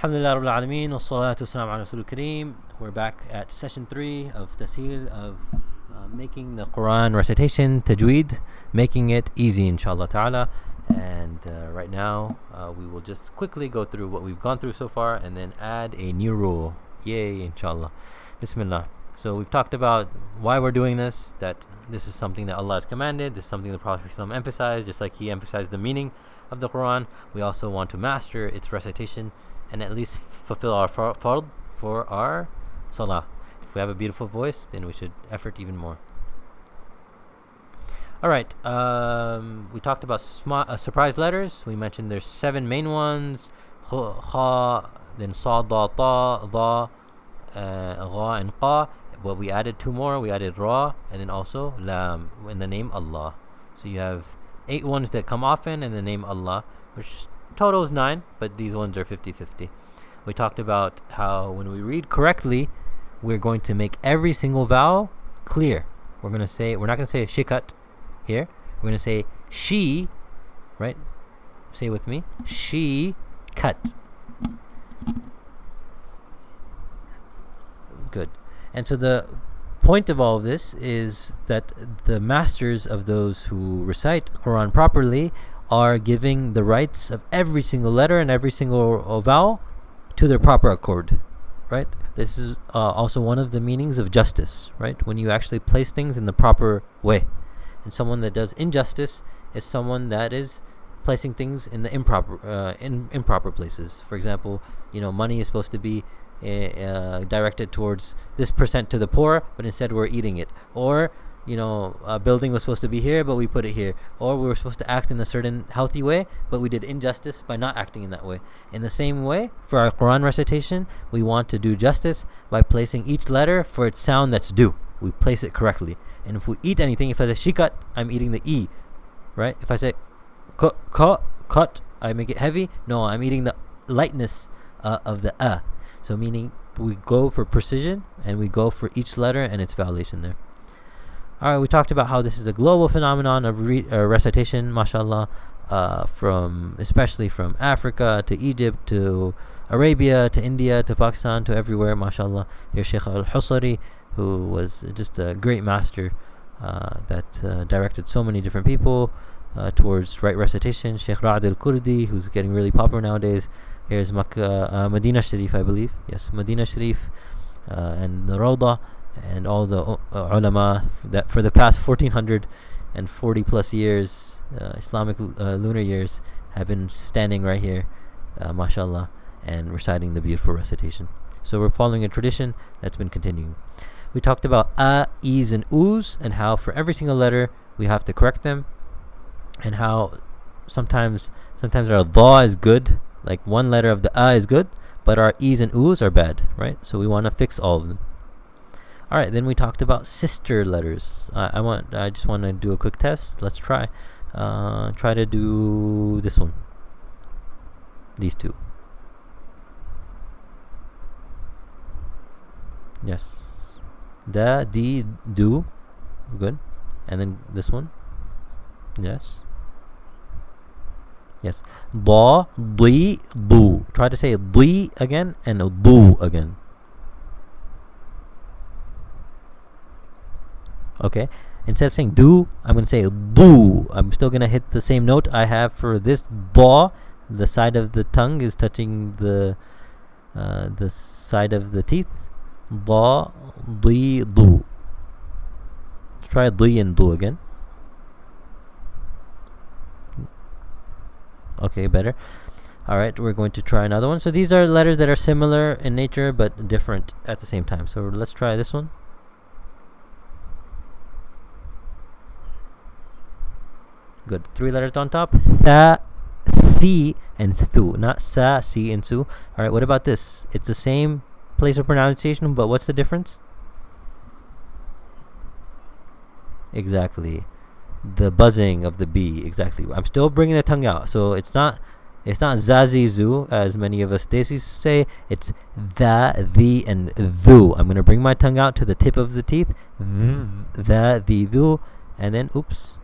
Alhamdulillah Rabbil Alameen, wa salatu wassalamu ala Rasul Kareem. We're back at session 3 of Tasheel of making the Quran recitation, Tajweed, making it easy inshallah ta'ala. And right now we will just quickly go through what we've gone through so far and then add a new rule. Yay, inshallah. Bismillah. So we've talked about why we're doing this, that this is something that Allah has commanded, this is something the Prophet ﷺ emphasized, just like he emphasized the meaning of the Quran. We also want to master its recitation and at least fulfill our fard for our salah. If we have a beautiful voice, then we should effort even more. Alright, we talked about surprise letters. We mentioned there's 7 main ones, kha, then sa, da, ta, dha, gha, and qa. But we added 2 more. We added ra, and then also lam, in the name Allah. So you have 8 ones that come often in the name Allah, which total is 9, but these ones are 50-50. We talked about how when we read correctly, we're going to make every single vowel clear. We're not going to say shikat here. We're going to say she, right? Say it with me. She cut. Good. And so the point of all of this is that the masters of those who recite Quran properly are giving the rights of every single letter and every single vowel to their proper accord, right? This is also one of the meanings of justice, right? When you actually place things in the proper way. And someone that does injustice is someone that is placing things in the improper places. For example, money is supposed to be directed towards this percent to the poor, but instead we're eating it. Or a building was supposed to be here, but we put it here. Or we were supposed to act in a certain healthy way, but we did injustice by not acting in that way. In the same way, for our Quran recitation, we want to do justice by placing each letter for its sound that's due. We place it correctly. And if we eat anything, if I say shikat, I'm eating the E, right? If I say cut, I make it heavy. No, I'm eating the lightness of the a. So meaning we go for precision and we go for each letter and its validation there. Alright, we talked about how this is a global phenomenon of recitation, mashallah, especially from Africa to Egypt to Arabia to India to Pakistan to everywhere, mashallah. Here's Sheikh al-Husari, who was just a great master that directed so many different people towards right recitation. Sheikh Ra'ad al-Kurdi, who's getting really popular nowadays. Here's Medina Sharif, I believe. Yes, Medina Sharif and the Rawda and all the ulama that for the past 1440 plus years, Islamic lunar years, have been standing right here, mashallah, and reciting the beautiful recitation. So we're following a tradition that's been continuing. We talked about a, e's, and oo's, and how for every single letter we have to correct them, and how sometimes our dha is good, like one letter of the a is good, but our e's and oo's are bad, right? So we want to fix all of them. All right, then we talked about sister letters. I just want to do a quick test. Let's try. Try to do this one. These 2. Yes. Da, di, do. Good. And then this one. Yes. Yes. Da, di, do. Try to say di again and do again. Okay. Instead of saying do, I'm going to say do. I'm still going to hit the same note I have for this da. The side of the tongue is touching the side of the teeth. Da, di, do. Let's try di and do again. Okay, better. Alright, we're going to try another one. So these are letters that are similar in nature but different at the same time. So let's try this one. Good. 3 letters on top. Tha, thi, and thu. Not sa, si, and su. Alright, what about this? It's the same place of pronunciation, but what's the difference? Exactly. The buzzing of the B. Exactly. I'm still bringing the tongue out. So it's not zazizu, as many of us desis say. It's the, and thu. I'm going to bring my tongue out to the tip of the teeth. The, thu. And then, oops.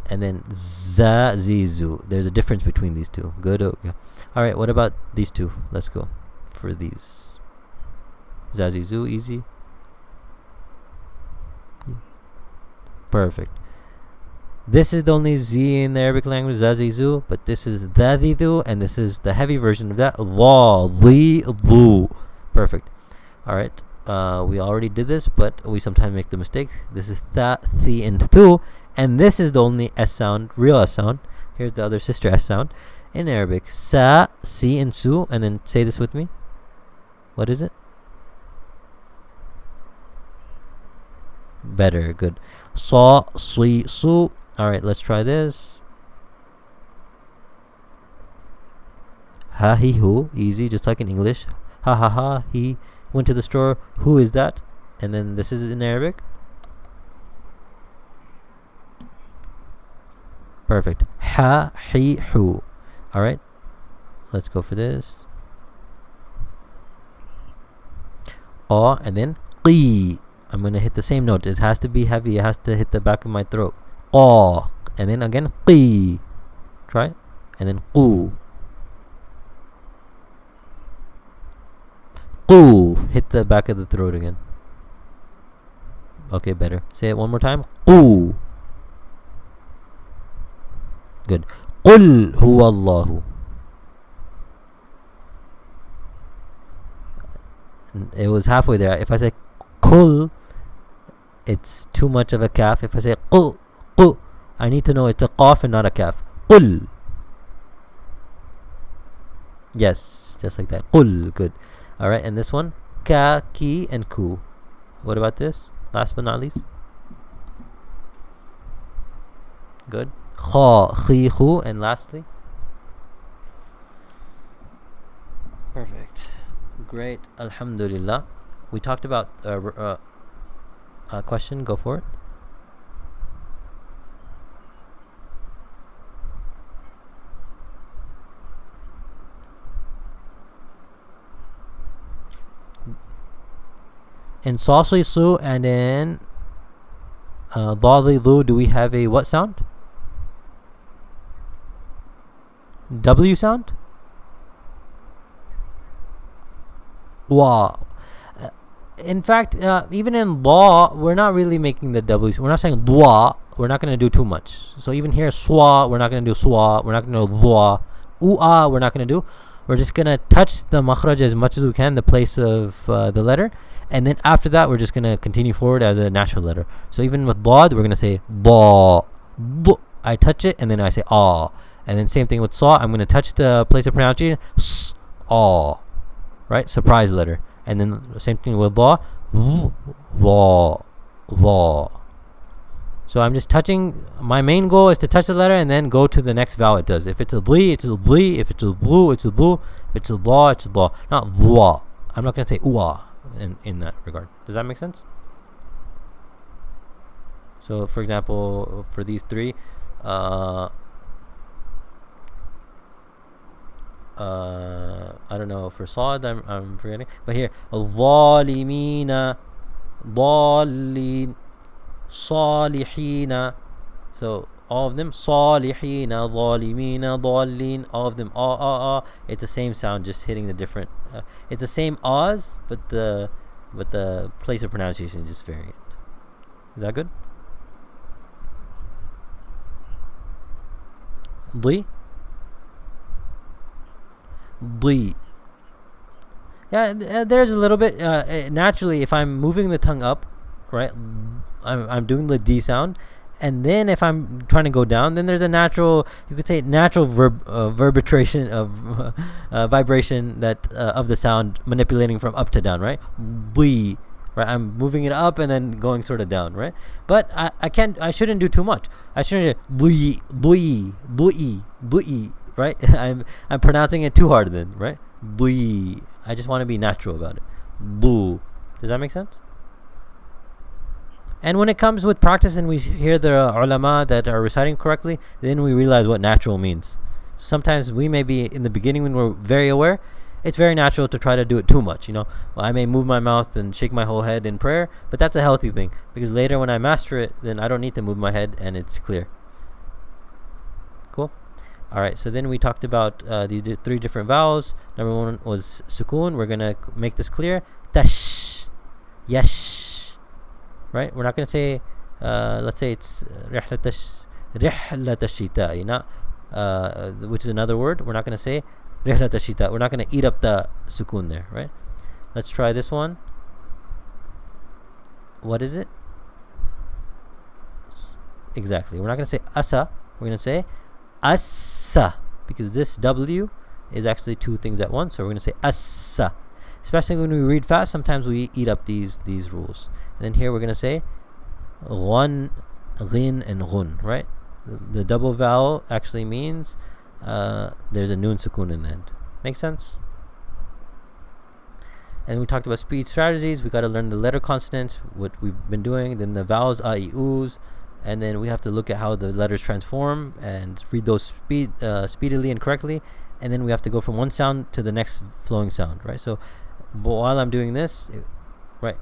and then zazizu. There's a difference between these two. Good. Okay. All right. What about these two? Let's go for these. Zazizu, easy. Perfect. This is the only Z in the Arabic language, zazizu, but this is dadidu, and this is the heavy version of that. La, li, lu. Perfect. All right. We already did this, but we sometimes make the mistake. This is tha, thi, and thu, and this is the only S sound, real S sound. Here's the other sister S sound in Arabic. Sa, si, and su, and then say this with me. What is it? Better. Good. Sa, si, su. All right, let's try this. Ha, he, who. Easy, just like in English. Ha, ha, ha, he went to the store. Who is that? And then this is in Arabic. Perfect. Ha, he, who. All right, let's go for this. Oh, and then qi. I'm going to hit the same note. It has to be heavy. It has to hit the back of my throat. Oh, and then again qi. Try it. And then qu. Qu. Hit the back of the throat again. Okay, better. Say it one more time. Qu. Good. Qul huwa Allahu. It was halfway there. If I say kul, it's too much of a kaf. If I say qu, qu, I need to know it's a qaf and not a kaf. Qul. Yes, just like that. Qul. Good. All right, and this one, ka, ki, and ku. What about this? Last but not least. Good. Kha, khi, khu, and lastly. Perfect. Great. Alhamdulillah. We talked about a question. Go for it. In Sasli Su and in Dali Lu, do we have a what sound? W sound? Wa. In fact, even in law, we're not really making the W. We're not saying dua. We're not going to do too much. So even here, swa, we're not going to do swa. We're not going to do dua. U'a, we're not going to do. We're just going to touch the makhraj as much as we can, the place of the letter. And then after that, we're just going to continue forward as a natural letter. So even with dad, we're going to say da. I touch it, and then I say ah. And then same thing with saw. I'm going to touch the place of pronunciation. S, ah. Right? Surprise letter. And then same thing with ba. Va. So I'm just touching. My main goal is to touch the letter and then go to the next vowel it does. If it's a li, it's a li. If it's a lu, it's a lu. If it's a la, it's a la. Not vua. I'm not going to say ua in that regard. Does that make sense? So for example, for these three, I don't know, for Saad I'm forgetting, but here Zalimina, Dallin, Salihina. So all of them, Salihina, Zalimina, Dallin, all of them it's the same sound, just hitting the different it's the same ahs, but the place of pronunciation is just variant. Is that good? Dli. Yeah, there's a little bit naturally. If I'm moving the tongue up, right, I'm doing the D sound, and then if I'm trying to go down, then there's a natural, you could say natural vibration of vibration that of the sound manipulating from up to down, right? Bli, right? I'm moving it up and then going sort of down, right? But I shouldn't do too much. I shouldn't bli, right? I'm pronouncing it too hard then, right? Bli. I just want to be natural about it. Boo. Does that make sense? And when it comes with practice and we hear the ulama that are reciting correctly, then we realize what natural means. Sometimes we may be in the beginning when we're very aware, it's very natural to try to do it too much, Well, I may move my mouth and shake my whole head in prayer, but that's a healthy thing, because later when I master it, then I don't need to move my head and it's clear. All right, so then we talked about these three different vowels. Number one was sukoon. We're gonna make this clear. Tash, yash. Right? We're not gonna say. Let's say it's rihlatash shita. Which is another word. We're not gonna say rihlatash shita. We're not gonna eat up the sukoon there. Right? Let's try this one. What is it? Exactly. We're not gonna say asa. We're gonna say assa, because this W is actually two things at once. So we're going to say assa. Especially when we read fast, sometimes we eat up these rules. And then here we're going to say ghun, ghin, and ghun, right? The double vowel actually means there's a noon sukoon in the end. Make sense? And we talked about speed strategies. We got to learn the letter consonants, what we've been doing. Then the vowels, a, I, oos. And then we have to look at how the letters transform and read those speedily and correctly. And then we have to go from one sound to the next flowing sound, right? So while I'm doing this, right,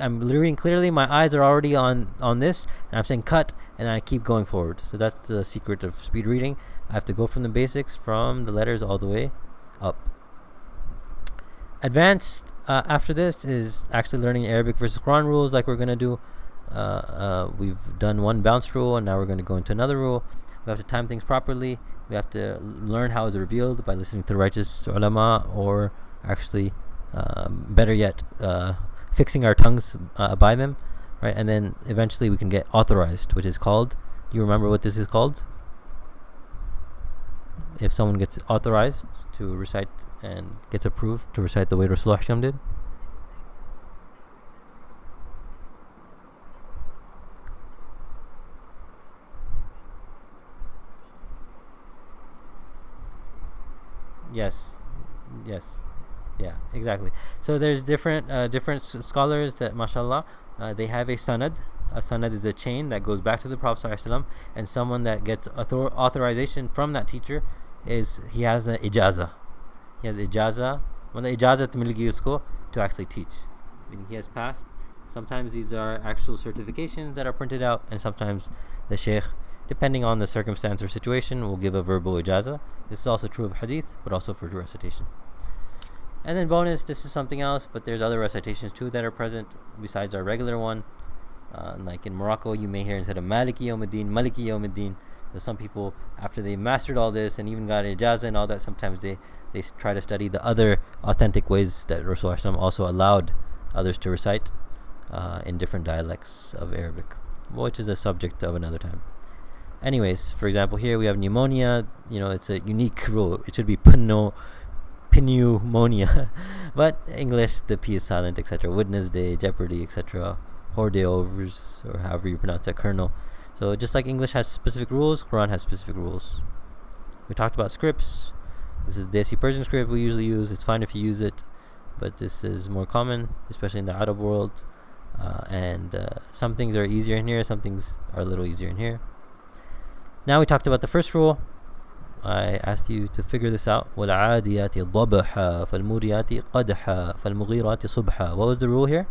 I'm reading clearly. My eyes are already on this, and I'm saying cut, and I keep going forward. So that's the secret of speed reading. I have to go from the basics, from the letters all the way up. Advanced after this is actually learning Arabic versus Quran rules, like we're going to do. We've done one bounce rule, and now we're going to go into another rule. We have to time things properly. We have to learn how it's revealed by listening to the righteous ulama, or actually, better yet, fixing our tongues by them, right? And then eventually we can get authorized, which is called. Do you remember what this is called? If someone gets authorized to recite and gets approved to recite the way Rasulullah did. Yes, yeah, exactly. So there's different scholars that, mashallah, they have a sanad. A sanad is a chain that goes back to the Prophet ﷺ, and someone that gets authorization from that teacher he has an ijaza. He has ijaza. The ijazat milgi usko to actually teach. Meaning he has passed. Sometimes these are actual certifications that are printed out, and sometimes the sheikh, depending on the circumstance or situation, will give a verbal ijaza. This is also true of hadith, but also for recitation. And then bonus, this is something else, but there's other recitations too that are present besides our regular one. Like in Morocco, you may hear instead of Maliki Yawmiddin, Maliki Yawmiddin. So some people, after they mastered all this and even got ijaza and all that, sometimes they try to study the other authentic ways that Rasulullah also allowed others to recite in different dialects of Arabic, which is a subject of another time. Anyways, for example, here we have pneumonia. It's a unique rule. It should be pneumonia, but English, the P is silent, etc. Wednesday, jeopardy, etc. Horde overs, or however you pronounce that, kernel. So just like English has specific rules, Quran has specific rules. We talked about scripts. This is the Desi Persian script we usually use. It's fine if you use it, but this is more common, especially in the Arab world. And some things are easier in here, some things are a little easier in here. Now we talked about the first rule. I asked you to figure this out. وَالْعَادِيَاتِ ضَبْحًا فَالْمُورِيَاتِ قَدْحًا فَالْمُغِيرَاتِ صُبْحًا. What was the rule here?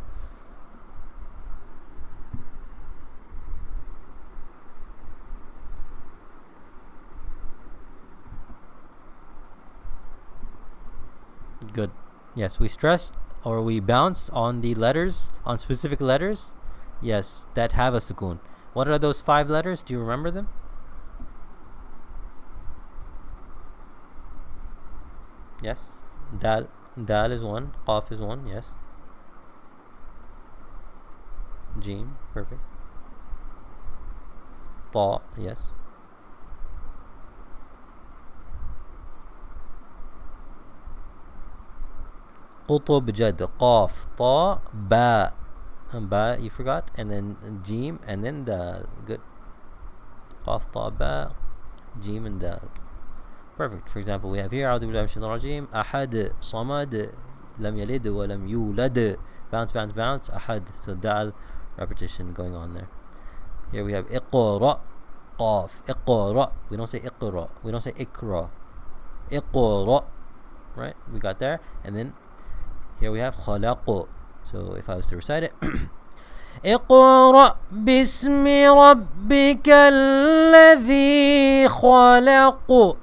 Good. Yes, we stress or we bounce on the letters, on specific letters, yes, that have a sukoon. What are those 5 letters? Do you remember them? Yes. Dal is one. Qaf is one. Yes. Jim. Perfect. Ta. Yes. Qutub Jad. Qaf. Ta. Ba. Ba, you forgot. And then Jim. And then Dal. Good. Qaf, Ta, Ba. Jim and Dal. Perfect. For example, we have here أعوذ بالله من الشيطان الرجيم أحد صمد لم يلد ولم يولد. Bounce, bounce, bounce. أحد. So dal repetition going on there. Here we have اقرأ قاف اقرأ. We don't say اقرأ. We don't say اقرأ. اقرأ. Right? We got there. And then here we have خلق. So if I was to recite it. اقرأ باسم ربك الذي خلق.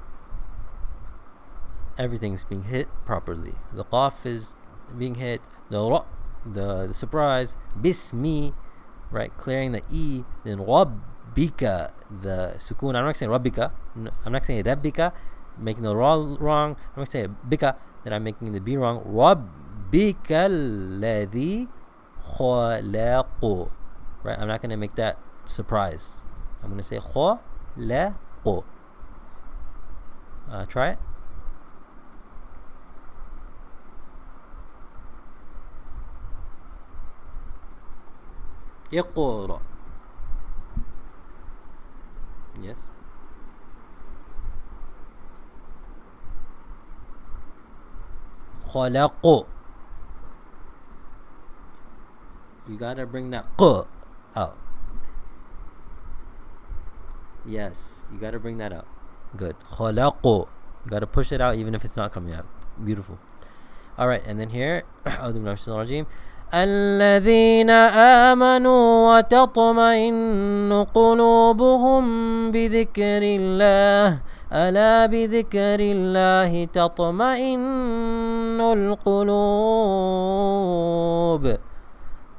everything's being hit properly. The qaf is being hit, the ra, the surprise, bismi, right, clearing the e, then rabbika, the sukoon. I'm not saying rabbika, no, I'm not saying rabbika, making the ra wrong. I'm not saying bika, then I'm making the b wrong. Rabbika alladhi khalaqu, right, I'm not going to make that surprise. I'm going to say khalaqu. Try it. اقرأ. Yes. خلق. You gotta bring that q out. Yes, you gotta bring that out. Good. خلق. You gotta push it out even if it's not coming out. Beautiful. All right, and then here, الذين آمنوا وتطمئن قلوبهم بذكر الله ألا بذكر الله تطمئن القلوب.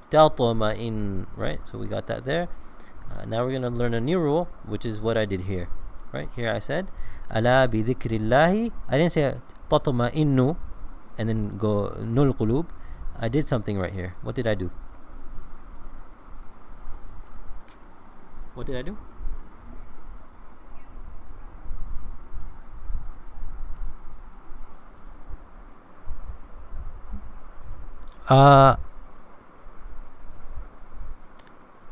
تطمئن, right? So we got that there. Now we're going to learn a new rule, which is what I did here. Right here I said ألا بذكر الله. I didn't say تطمئن and then go nul qulub. I did something right here. What did I do? What did I do?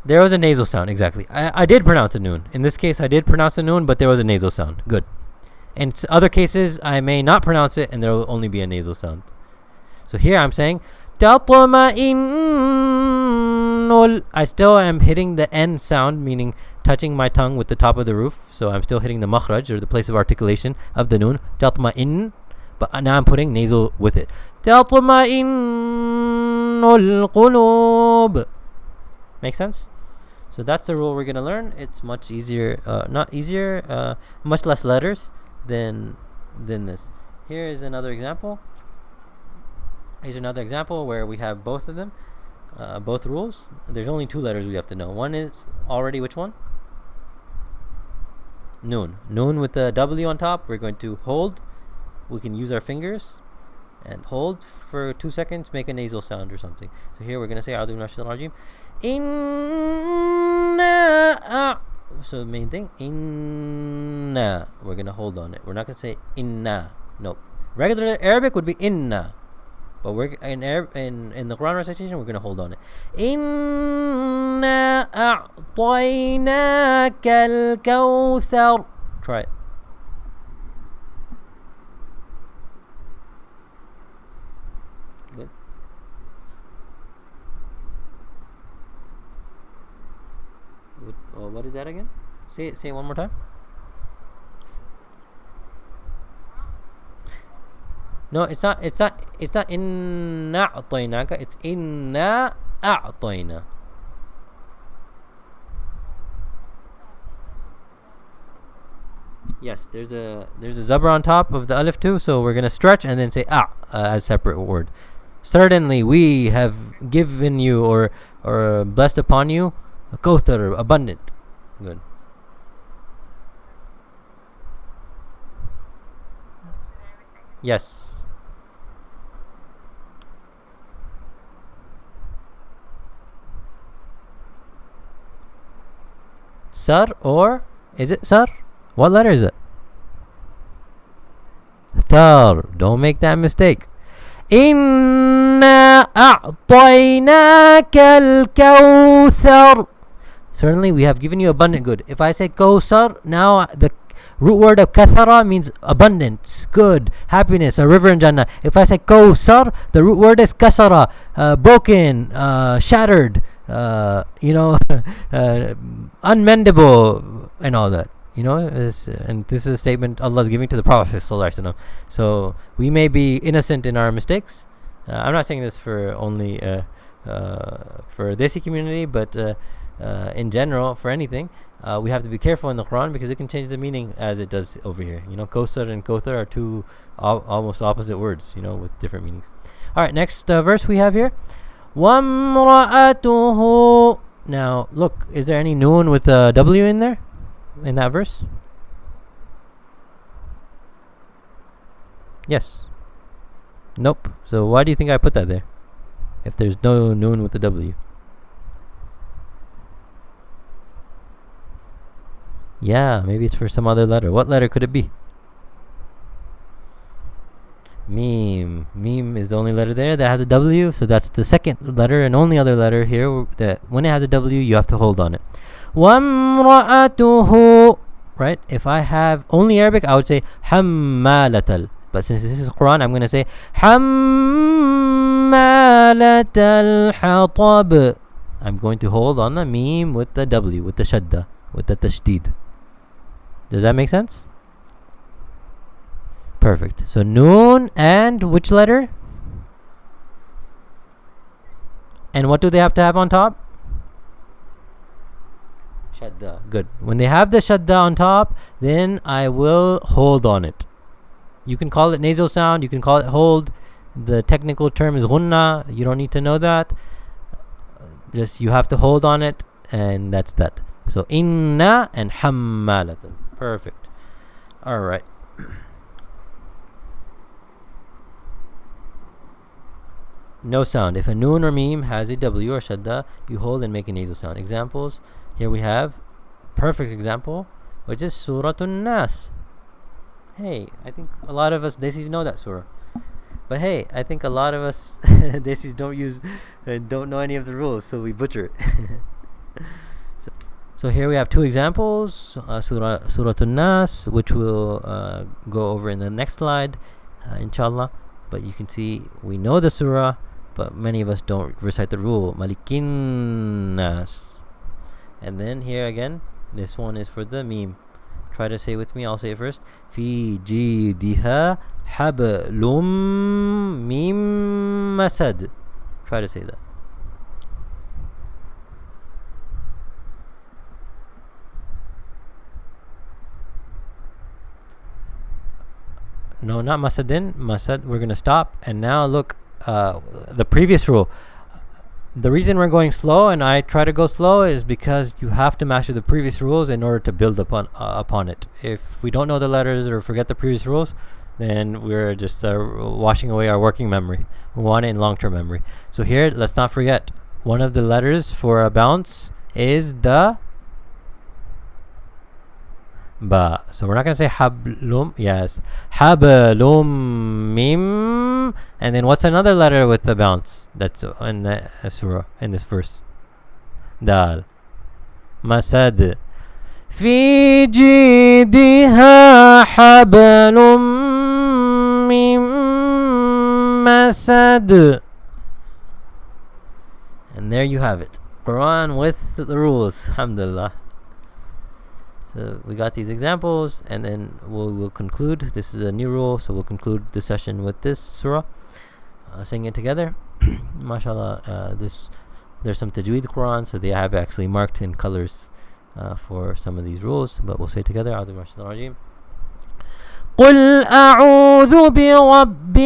There was a nasal sound, exactly. I did pronounce a noon. In this case, I did pronounce a noon, but there was a nasal sound. Good. In other cases, I may not pronounce it, and there will only be a nasal sound. So here I'm saying, تطمئن. I still am hitting the N sound, meaning touching my tongue with the top of the roof. So I'm still hitting the makhraj, or the place of articulation of the noon. تطمئن. But now I'm putting nasal with it. تطمئن القلوب. Make sense? So that's the rule we're going to learn. It's much easier, not easier, much less letters than this. Here is another example. Here's another example where we have both of them, both rules. There's only two letters we have to know. One is already which one? Noon. Noon with the W on top. We're going to hold. We can use our fingers and hold for 2 seconds, make a nasal sound or something. So here we're going to say A'udhu Minash Shaitanir Rajeem. Inna. So the main thing, inna. We're going to hold on it. We're not going to say inna. Nope. Regular Arabic would be inna. But we're in the Quran recitation, we're going to hold on it. Inna a'tainaka al-kawthar. Try it. Good. What is that again? Say it one more time. No, it's not inna a'tainaka, it's inna a'taina. Yes, there's a zabr on top of the alif too, so we're going to stretch and then say as separate word. Certainly we have given you or blessed upon you a kawthar, abundant. Good. Yes. Sar, or is it sar? What letter is it? Thar. Don't make that mistake. Inna a'tainaka al-kawthar. Certainly we have given you abundant good. If I say kawthar, now the root word of kathara means abundance, good, happiness, a river in Jannah. If I say kawthar, the root word is kasara, broken, shattered, unmendable, and all that. And this is a statement Allah is giving to the Prophet ﷺ. So we may be innocent in our mistakes. I'm not saying this for only for Desi community, but in general for anything, we have to be careful in the Quran because it can change the meaning as it does over here. Kosar and Kothar are two almost opposite words, with different meanings. All right, next verse we have here. وَامْرَأَتُهُ. Now, look, is there any noon with a W in there, in that verse? Yes. Nope. So why do you think I put that there, if there's no noon with a W? Yeah, maybe it's for some other letter. What letter could it be? Meme. Meme is the only letter there that has a W, so that's the second letter and only other letter here that when it has a W, you have to hold on it. وَامْرَأَتُهُ. Right? If I have only Arabic, I would say حَمَّالَةَ. But since this is Quran, I'm going to say حَمَّالَةَ الْحَطَبِ. I'm going to hold on the meme with the W, with the shadda, with the tashdid. Does that make sense? Perfect. So noon and which letter? And what do they have to have on top? Shadda. Good. When they have the shadda on top, then I will hold on it. You can call it nasal sound. You can call it hold. The technical term is ghunna. You don't need to know that. Just you have to hold on it, and that's that. So inna and hammalatan. Perfect. All right. No sound. If a noon or meme has a W or shadda, you hold and make a nasal sound. Examples. Here we have perfect example, which is Suratun Nas. Hey, I think a lot of us Desis know that surah. But hey, I think a lot of us Desis don't know any of the rules, so we butcher it. So here we have two examples, Suratun Nas, which we'll go over in the next slide, inshallah. But you can see we know the surah, but many of us don't recite the rule, Malikin Nas. And then here again, this one is for the meme. Try to say it with me. I'll say it first. في جيدها حبل من مسد. Try to say that. No, not masadin. Masad. We're gonna stop. And now look, the previous rule. The reason we're going slow and I try to go slow is because you have to master the previous rules in order to build upon it. If we don't know the letters or forget the previous rules, then we're just washing away our working memory. We want it in long-term memory. So here, let's not forget, one of the letters for a bounce is the ba. So we're not going to say hablum. Yes. Hablum mim. And then what's another letter with the bounce? That's in the surah, in this verse. Dal. Masad. في جيدها حبل من مسد. And there you have it. Quran with the rules. Alhamdulillah. So we got these examples, and then we'll conclude. This is a new rule, so we'll conclude the session with this surah. Sing it together. MashaAllah, there's some Tajweed Quran, so they have actually marked in colors for some of these rules, but we'll say it together. أعوذ بالله من الشيطان الرجيم. قل أعوذ برب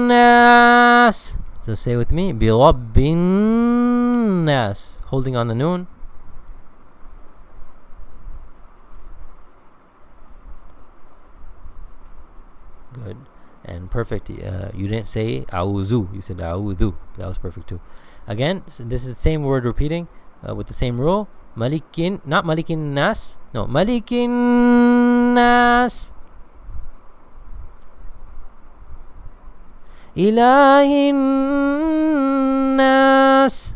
الناس. So say with me, برب الناس, holding on the noon. Good. And perfect. You didn't say auzu. You said auzu. That was perfect too. Again, so this is the same word repeating with the same rule. Malikin, not Malikin Nas. No, Malikin Nas. Ilahin Nas.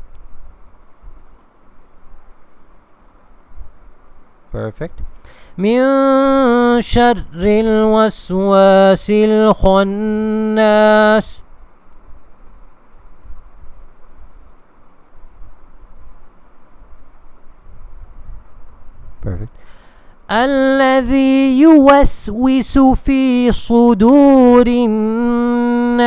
Perfect. من شر الوسواس الخناس. Perfect. الذي يوسوس في صدور الناس.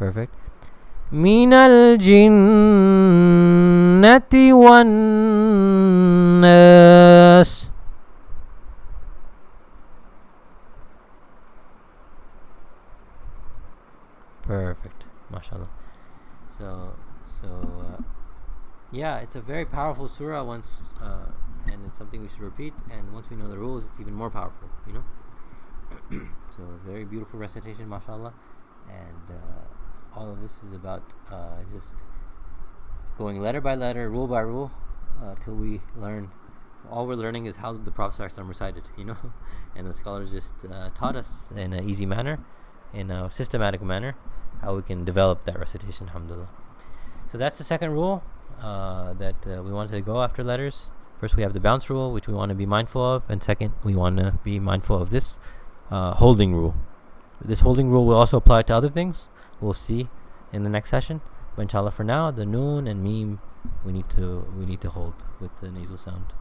Perfect. Minal jinnati wan nas. Perfect. MashaAllah. So, yeah, it's a very powerful surah and it's something we should repeat. And once we know the rules, it's even more powerful, So, very beautiful recitation, mashallah. And all of this is about just going letter by letter, rule by rule, till we learn. All we're learning is how the Prophet ﷺ recited, And the scholars just taught us in an easy manner, in a systematic manner, how we can develop that recitation, alhamdulillah. So that's the second rule that we wanted to go after letters. First, we have the bounce rule, which we want to be mindful of, and second, we want to be mindful of this holding rule. This holding rule will also apply to other things. We'll see in the next session. But inshallah, for now, the noon and meme we need to hold with the nasal sound.